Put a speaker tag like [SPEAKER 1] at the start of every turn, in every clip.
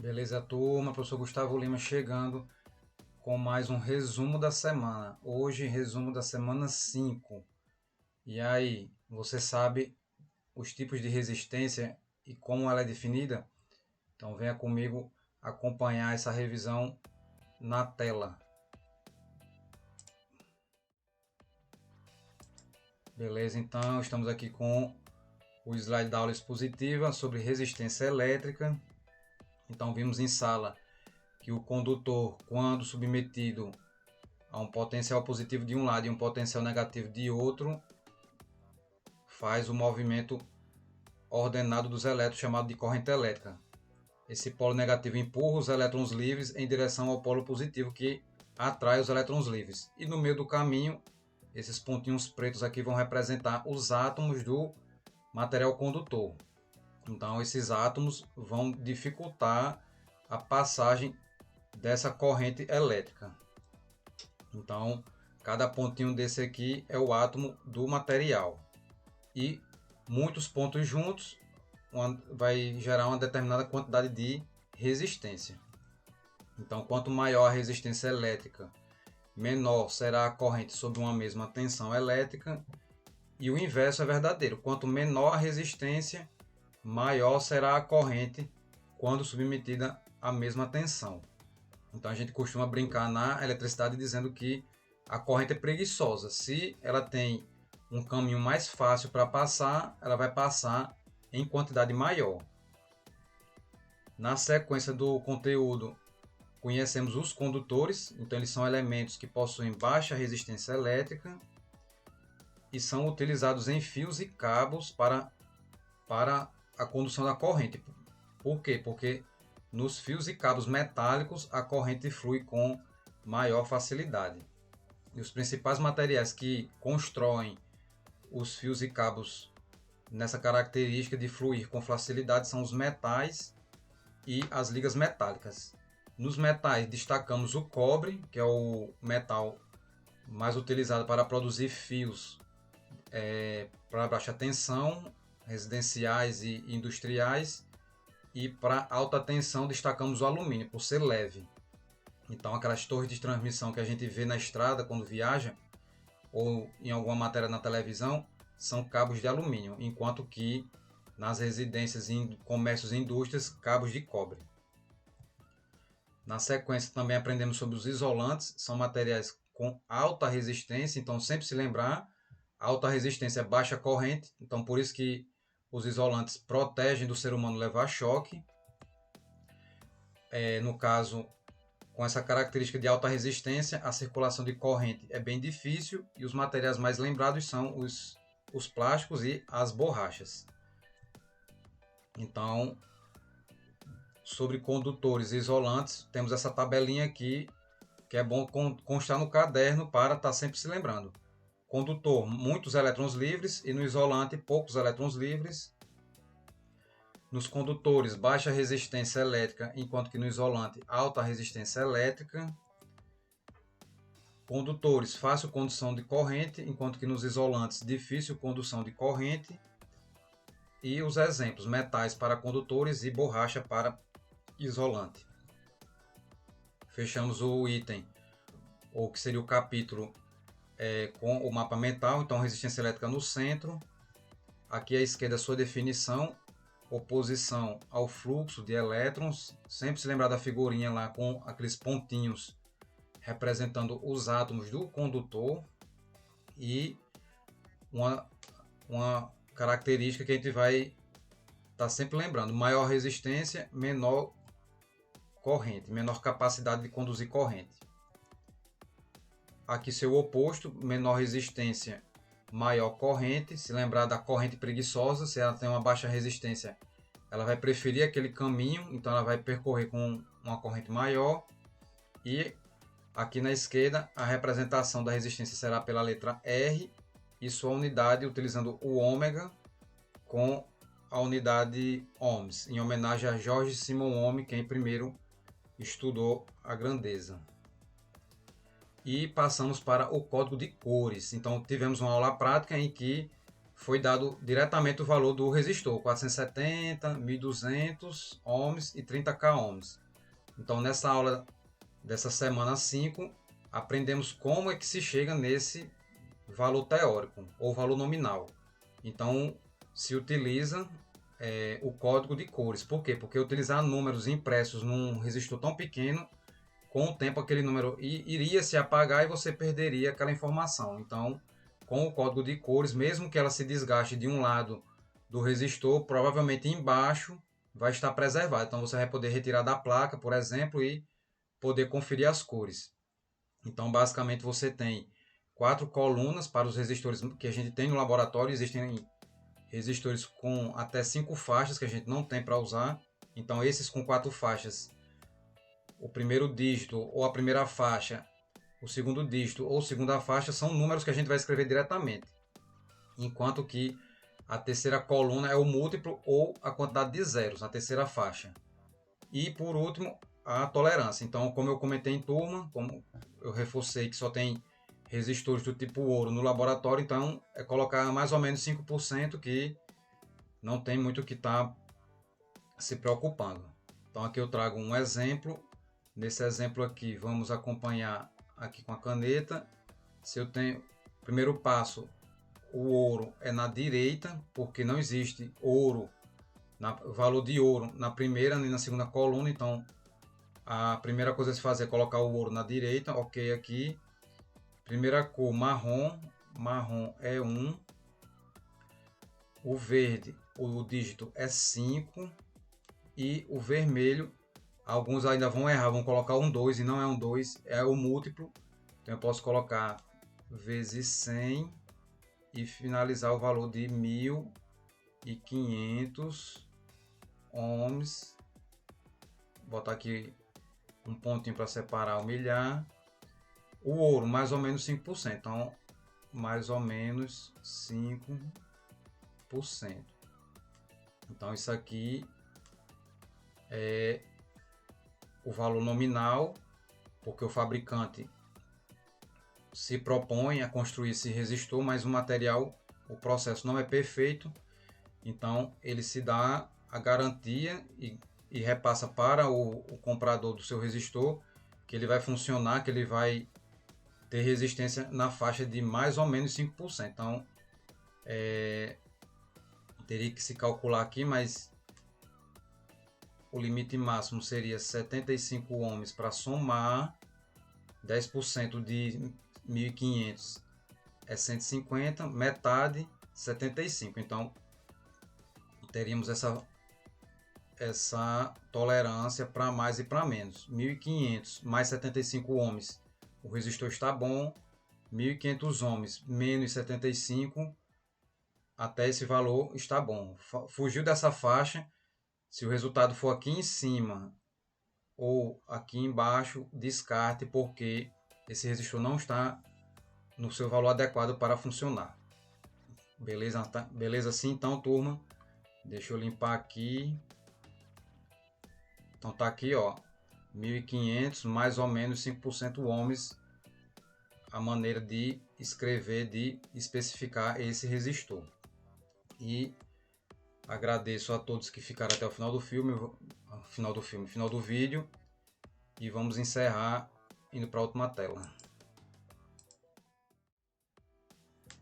[SPEAKER 1] Beleza, turma? Professor Gustavo Lima chegando com mais um resumo da semana. Hoje, resumo da semana 5. E aí, você sabe os tipos de resistência e como ela é definida? Então, venha comigo acompanhar essa revisão na tela. Beleza, então, estamos aqui com o slide da aula expositiva sobre resistência elétrica. Então, vimos em sala que o condutor, quando submetido a um potencial positivo de um lado e um potencial negativo de outro, faz o movimento ordenado dos elétrons, chamado de corrente elétrica. Esse polo negativo empurra os elétrons livres em direção ao polo positivo, que atrai os elétrons livres. E no meio do caminho, esses pontinhos pretos aqui vão representar os átomos do material condutor. Então, esses átomos vão dificultar a passagem dessa corrente elétrica. Então, cada pontinho desse aqui é o átomo do material. E muitos pontos juntos vai gerar uma determinada quantidade de resistência. Então, quanto maior a resistência elétrica, menor será a corrente sob uma mesma tensão elétrica. E o inverso é verdadeiro. Quanto menor a resistência, maior será a corrente quando submetida à mesma tensão. Então a gente costuma brincar na eletricidade dizendo que a corrente é preguiçosa. Se ela tem um caminho mais fácil para passar, ela vai passar em quantidade maior. Na sequência do conteúdo, conhecemos os condutores. Então eles são elementos que possuem baixa resistência elétrica e são utilizados em fios e cabos para a condução da corrente. Por quê? Porque nos fios e cabos metálicos a corrente flui com maior facilidade. E os principais materiais que constroem os fios e cabos nessa característica de fluir com facilidade são os metais e as ligas metálicas. Nos metais destacamos o cobre, que é o metal mais utilizado para produzir fios para baixa tensão, residenciais e industriais. E para alta tensão destacamos o alumínio, por ser leve. Então aquelas torres de transmissão que a gente vê na estrada quando viaja, ou em alguma matéria na televisão, são cabos de alumínio, enquanto que nas residências, comércios e indústrias, cabos de cobre. Na sequência também aprendemos sobre os isolantes, são materiais com alta resistência, então sempre se lembrar, alta resistência é baixa corrente, então por isso que os isolantes protegem do ser humano levar choque. No caso, com essa característica de alta resistência, a circulação de corrente é bem difícil e os materiais mais lembrados são os plásticos e as borrachas. Então, sobre condutores e isolantes, temos essa tabelinha aqui, que é bom constar no caderno para estar sempre se lembrando. Condutor, muitos elétrons livres, e no isolante, poucos elétrons livres. Nos condutores, baixa resistência elétrica, enquanto que no isolante, alta resistência elétrica. Condutores, fácil condução de corrente, enquanto que nos isolantes, difícil condução de corrente. E os exemplos, metais para condutores e borracha para isolante. Fechamos o item, ou que seria o capítulo, com o mapa mental. Então, resistência elétrica no centro. Aqui à esquerda a sua definição, oposição ao fluxo de elétrons. Sempre se lembrar da figurinha lá com aqueles pontinhos representando os átomos do condutor. E uma característica que a gente vai estar sempre lembrando: maior resistência, menor corrente, menor capacidade de conduzir corrente. Aqui seu oposto, menor resistência, maior corrente. Se lembrar da corrente preguiçosa, se ela tem uma baixa resistência, ela vai preferir aquele caminho, então ela vai percorrer com uma corrente maior. E aqui na esquerda, a representação da resistência será pela letra R e sua unidade utilizando o ômega com a unidade ohms, em homenagem a George Simon Ohm, quem primeiro estudou a grandeza. E passamos para o código de cores. Então tivemos uma aula prática em que foi dado diretamente o valor do resistor, 470, 1200 ohms e 30k ohms. Então nessa aula dessa semana 5, aprendemos como é que se chega nesse valor teórico ou valor nominal. Então se utiliza o código de cores. Por quê? Porque utilizar números impressos num resistor tão pequeno, com o tempo aquele número iria se apagar e você perderia aquela informação. Então, com o código de cores, mesmo que ela se desgaste de um lado do resistor, provavelmente embaixo vai estar preservado. Então você vai poder retirar da placa, por exemplo, e poder conferir as cores. Então, basicamente, você tem 4 colunas para os resistores que a gente tem no laboratório. Existem resistores com até 5 faixas que a gente não tem para usar. Então, esses com 4 faixas, o primeiro dígito ou a primeira faixa, o segundo dígito ou segunda faixa são números que a gente vai escrever diretamente. Enquanto que a terceira coluna é o múltiplo ou a quantidade de zeros na terceira faixa. E por último, a tolerância. Então, como eu comentei em turma, como eu reforcei que só tem resistores do tipo ouro no laboratório, então é colocar mais ou menos 5%, que não tem muito o que estar se preocupando. Então aqui eu trago um exemplo. Nesse exemplo aqui, vamos acompanhar aqui com a caneta. Se eu tenho, primeiro passo, o ouro é na direita, porque não existe ouro, valor de ouro na primeira nem na segunda coluna. Então a primeira coisa a se fazer é colocar o ouro na direita, ok aqui. Primeira cor, marrom, marrom é 1. O verde, o dígito é 5. E o vermelho, alguns ainda vão errar, vão colocar um 2 e não é um 2, é o múltiplo. Então eu posso colocar vezes 100 e finalizar o valor de 1500 ohms. Vou botar aqui um pontinho para separar o milhar. O ouro, mais ou menos 5%. Então, mais ou menos 5%. Então, isso aqui é o valor nominal, porque o fabricante se propõe a construir esse resistor, mas o material, o processo não é perfeito. Então, ele se dá a garantia e repassa para o comprador do seu resistor que ele vai funcionar, que ele vai ter resistência na faixa de mais ou menos 5%. Então, teria que se calcular aqui, mas o limite máximo seria 75 ohms para somar. 10% de 1500 é 150, metade 75. Então, teríamos essa tolerância para mais e para menos. 1500 mais 75 ohms, o resistor está bom. 1500 ohms menos 75, até esse valor está bom. Fugiu dessa faixa, se o resultado for aqui em cima ou aqui embaixo, descarte, porque esse resistor não está no seu valor adequado para funcionar. Beleza? Beleza assim então, turma? Deixa eu limpar aqui. Então tá aqui, ó, 1500 mais ou menos 5% ohms, a maneira de escrever, de especificar esse resistor. E agradeço a todos que ficaram até o final do final do vídeo, e vamos encerrar indo para a última tela.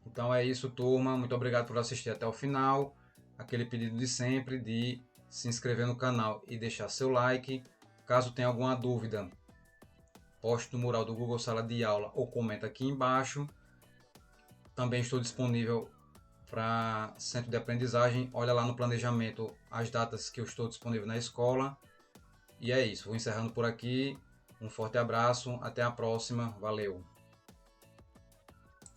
[SPEAKER 1] Então é isso, turma, muito obrigado por assistir até o final. Aquele pedido de sempre de se inscrever no canal e deixar seu like. Caso tenha alguma dúvida, poste no mural do Google Sala de Aula ou comenta aqui embaixo. Também estou disponível para centro de aprendizagem. Olha lá no planejamento as datas que eu estou disponível na escola. E é isso, vou encerrando por aqui. Um forte abraço, até a próxima, valeu!